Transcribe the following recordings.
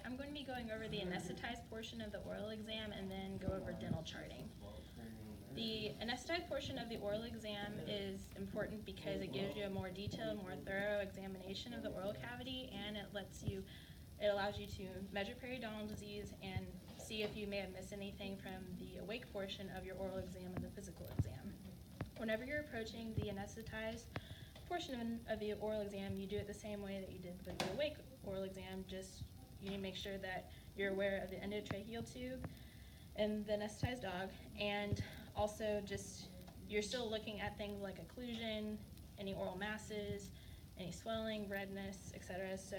I'm going to be going over the anesthetized portion of the oral exam and then go over dental charting. The anesthetized portion of the oral exam is important because it gives you a more detailed, more thorough examination of the oral cavity, and it allows you to measure periodontal disease and see if you may have missed anything from the awake portion of your oral exam and the physical exam. Whenever you're approaching the anesthetized portion of the oral exam, you do it the same way that you did with the awake oral exam. Just you need to make sure that you're aware of the endotracheal tube and the anesthetized dog, and also just you're still looking at things like occlusion, any oral masses, any swelling, redness, etc. So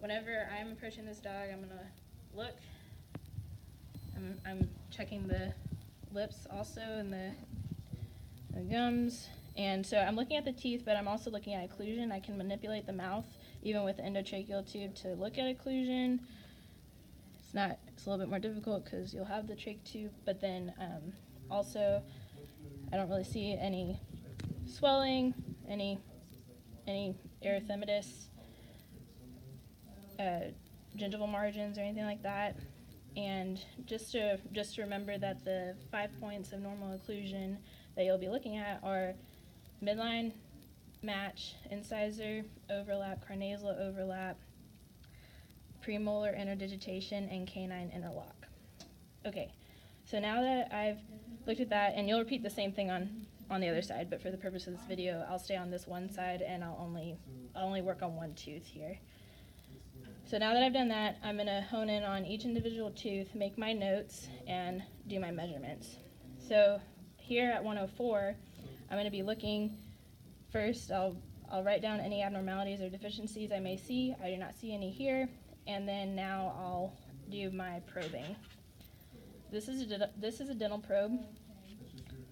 whenever I'm approaching this dog, I'm gonna look. I'm checking the lips also and the gums. And so I'm looking at the teeth, but I'm also looking at occlusion. I can manipulate the mouth, even with the endotracheal tube, to look at occlusion. It's a little bit more difficult because you'll have the trach tube, but then also I don't really see any swelling, any erythematous, gingival margins or anything like that. And just to remember that the 5 points of normal occlusion that you'll be looking at are midline match, incisor overlap, carnasal overlap, premolar interdigitation, and canine interlock. Okay, so now that I've looked at that, and you'll repeat the same thing on the other side, but for the purpose of this video, I'll stay on this one side and I'll only work on one tooth here. So now that I've done that, I'm going to hone in on each individual tooth, make my notes, and do my measurements. So here at 104, I'm going to be looking first. I'll write down any abnormalities or deficiencies I may see. I do not see any here. And then now I'll do my probing. This is a dental probe.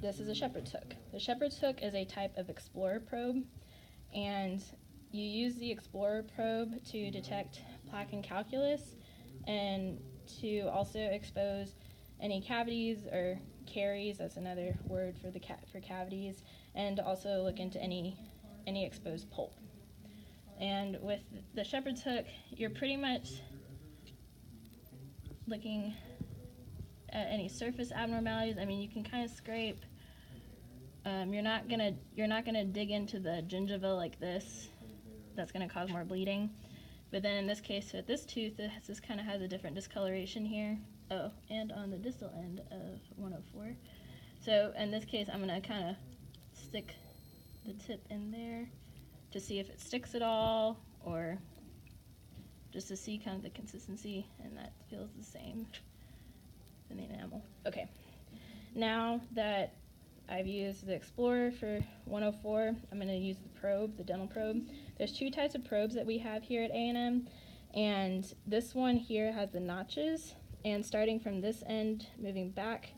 This is a shepherd's hook. The shepherd's hook is a type of explorer probe, and you use the explorer probe to detect plaque and calculus, and to also expose any cavities or caries. That's another word for for cavities, and to also look into any exposed pulp. And with the shepherd's hook, you're pretty much looking at any surface abnormalities. I mean, you can kind of scrape. You're not gonna dig into the gingiva like this. That's gonna cause more bleeding. But then in this case, with this tooth, this kind of has a different discoloration here. Oh, and on the distal end of 104. So in this case, I'm gonna kind of stick the tip in there to see if it sticks at all, or just to see kind of the consistency, and that feels the same in the enamel. Okay, now that I've used the Explorer for 104, I'm going to use the probe, the dental probe. There's two types of probes that we have here at A&M, and this one here has the notches, and starting from this end, moving back,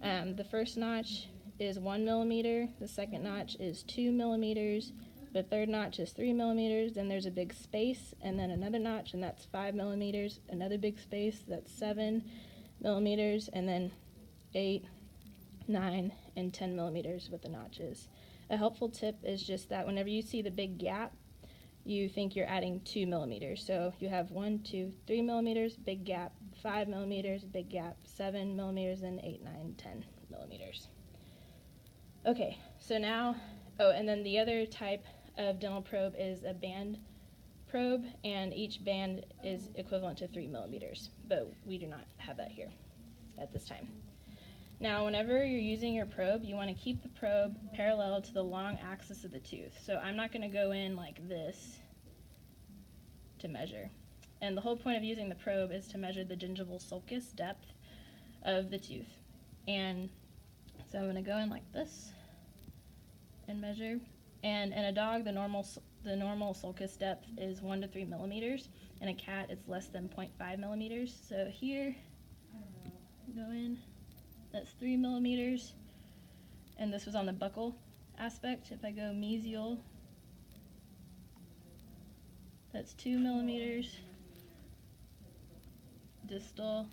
the first notch is 1 millimeter, the second notch is 2 millimeters, the third notch is 3 millimeters, then there's a big space, and then another notch, and that's 5 millimeters, another big space, that's 7 millimeters, and then 8, 9, and 10 millimeters with the notches. A helpful tip is just that whenever you see the big gap, you think you're adding 2 millimeters. So you have 1, 2, 3 millimeters, big gap, 5 millimeters, big gap, 7 millimeters, and 8, 9, 10 millimeters. Okay, so now, and then the other type of dental probe is a band probe, and each band is equivalent to 3 millimeters, but we do not have that here at this time. Now, whenever you're using your probe, you want to keep the probe parallel to the long axis of the tooth. So I'm not going to go in like this to measure. And the whole point of using the probe is to measure the gingival sulcus depth of the tooth. And so I'm going to go in like this and measure. And in a dog, the normal sulcus depth is 1 to 3 millimeters. In a cat, it's less than 0.5 millimeters. So here, go in. That's 3 millimeters, and this was on the buccal aspect. If I go mesial, that's 2 millimeters. Distal,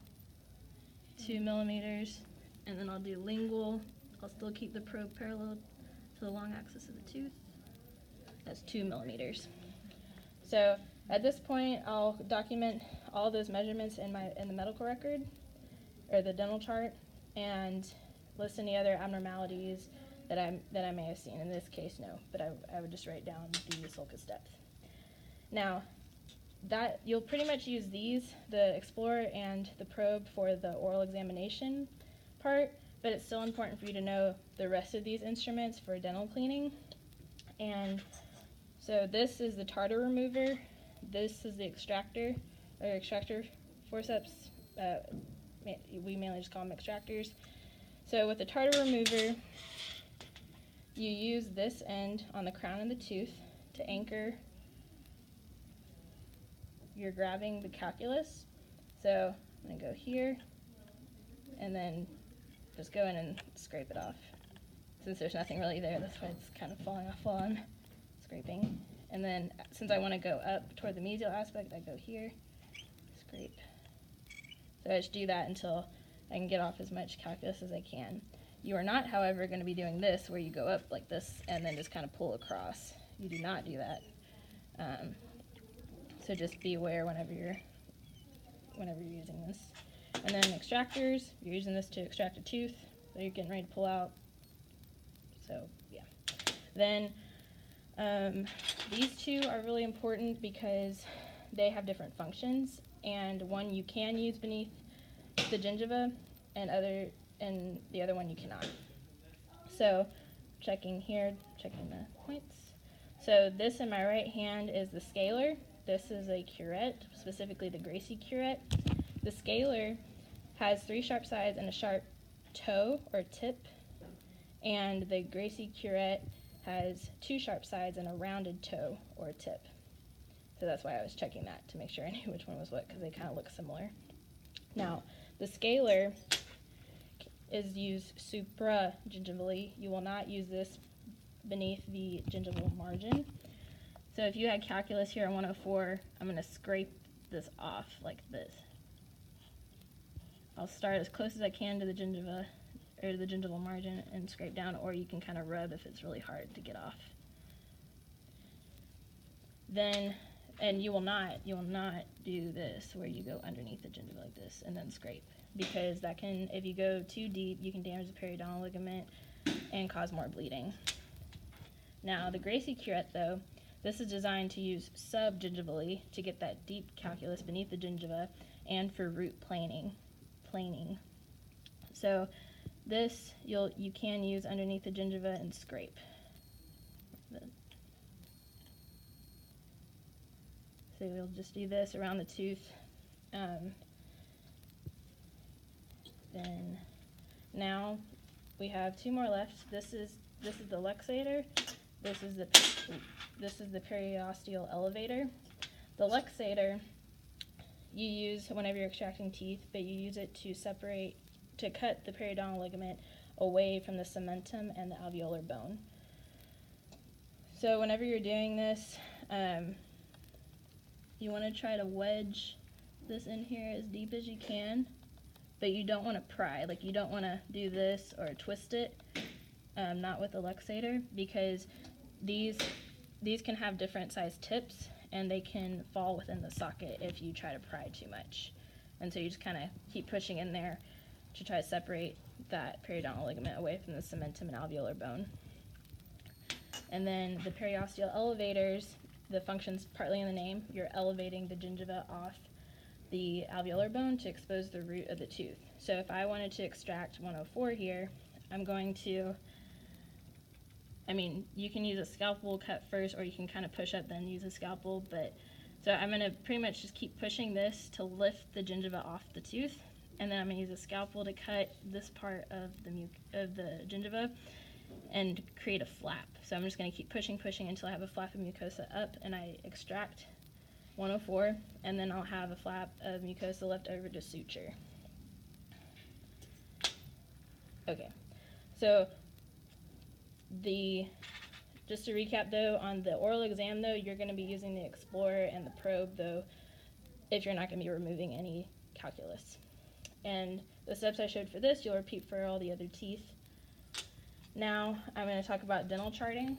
2 millimeters, and then I'll do lingual. I'll still keep the probe parallel to the long axis of the tooth. That's 2 millimeters. So At this point, I'll document all those measurements in the medical record, or the dental chart, and list any other abnormalities that I may have seen. In this case, no, but I would just write down the sulcus depth. Now, that you'll pretty much use these, the Explorer and the probe, for the oral examination part, but it's still important for you to know the rest of these instruments for dental cleaning. And so this is the tartar remover, this is the extractor forceps. We mainly just call them extractors. So with the tartar remover, you use this end on the crown of the tooth to anchor. You're grabbing the calculus. So I'm going to go here and then just go in and scrape it off. Since there's nothing really there, that's why it's kind of falling off while I'm scraping. And then since I want to go up toward the mesial aspect, I go here, scrape. So I just do that until I can get off as much calculus as I can. You are not, however, going to be doing this where you go up like this and then just kind of pull across. You do not do that. So just be aware whenever you're using this. And then extractors, you're using this to extract a tooth that you're getting ready to pull out. So yeah. Then these two are really important because they have different functions, and one you can use beneath the gingiva, and the other one you cannot. So checking here, checking the points. So this in my right hand is the scaler. This is a curette, specifically the Gracie curette. The scaler has 3 sharp sides and a sharp toe or tip, and the Gracie curette has 2 sharp sides and a rounded toe or tip. So that's why I was checking that, to make sure I knew which one was what, because they kind of look similar. Now, the scaler is used supragingivally. You will not use this beneath the gingival margin. So if you had calculus here on 104, I'm going to scrape this off like this. I'll start as close as I can to the gingiva, or the gingival margin, and scrape down, or you can kind of rub if it's really hard to get off. Then, and you will not do this where you go underneath the gingiva like this and then scrape, because that can, if you go too deep, you can damage the periodontal ligament and cause more bleeding. Now, the Gracie curette, though, this is designed to use subgingivally to get that deep calculus beneath the gingiva and for root planing. So this you can use underneath the gingiva and scrape. So we'll just do this around the tooth. Then now we have 2 more left. This is the luxator. This is the periosteal elevator. The luxator you use whenever you're extracting teeth, but you use it to cut the periodontal ligament away from the cementum and the alveolar bone. So whenever you're doing this, you want to try to wedge this in here as deep as you can, but you don't want to pry. Like, you don't want to do this or twist it, not with the luxator, because these can have different size tips, and they can fall within the socket if you try to pry too much. And so you just kind of keep pushing in there to try to separate that periodontal ligament away from the cementum and alveolar bone. And then the periosteal elevators, the function's partly in the name. You're elevating the gingiva off the alveolar bone to expose the root of the tooth. So if I wanted to extract 104 here, I'm going to, you can use a scalpel cut first, or you can kind of push up then use a scalpel, but so I'm going to pretty much just keep pushing this to lift the gingiva off the tooth, and then I'm going to use a scalpel to cut this part of the gingiva and create a flap. So I'm just going to keep pushing until I have a flap of mucosa up, and I extract 104, and then I'll have a flap of mucosa left over to suture. Okay, so just to recap though, on the oral exam though, you're going to be using the Explorer and the probe though, if you're not going to be removing any calculus. And the steps I showed for this, you'll repeat for all the other teeth. Now I'm going to talk about dental charting.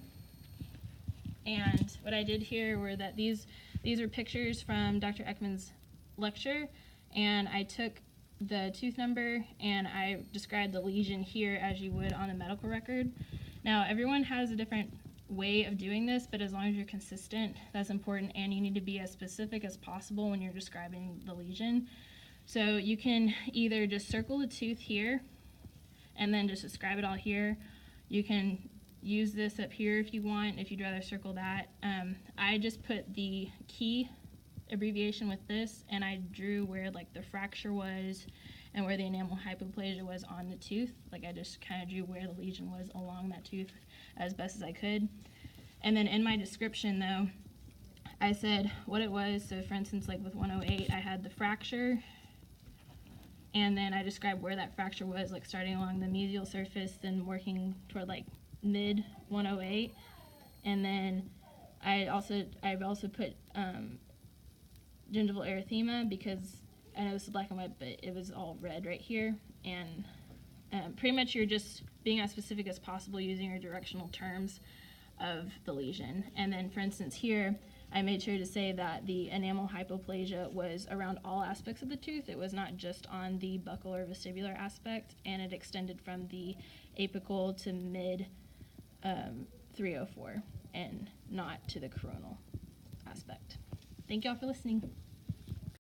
And what I did here were that these These are pictures from Dr. Ekman's lecture, and I took the tooth number and I described the lesion here as you would on a medical record. Now, everyone has a different way of doing this, but as long as you're consistent, that's important, and you need to be as specific as possible when you're describing the lesion. So you can either just circle the tooth here and then just describe it all here. You can use this up here if you want, if you'd rather circle that. I just put the key abbreviation with this, and I drew where like the fracture was and where the enamel hypoplasia was on the tooth. Like I just kind of drew where the lesion was along that tooth as best as I could. And then in my description though, I said what it was. So for instance, like with 108, I had the fracture, and then I described where that fracture was, like starting along the mesial surface, then working toward like mid 108. And then I've also put gingival erythema, because I know this is black and white, but it was all red right here. And pretty much you're just being as specific as possible using your directional terms of the lesion. And then for instance here, I made sure to say that the enamel hypoplasia was around all aspects of the tooth. It was not just on the buccal or vestibular aspect, and it extended from the apical to mid 304 and not to the coronal aspect. Thank y'all for listening.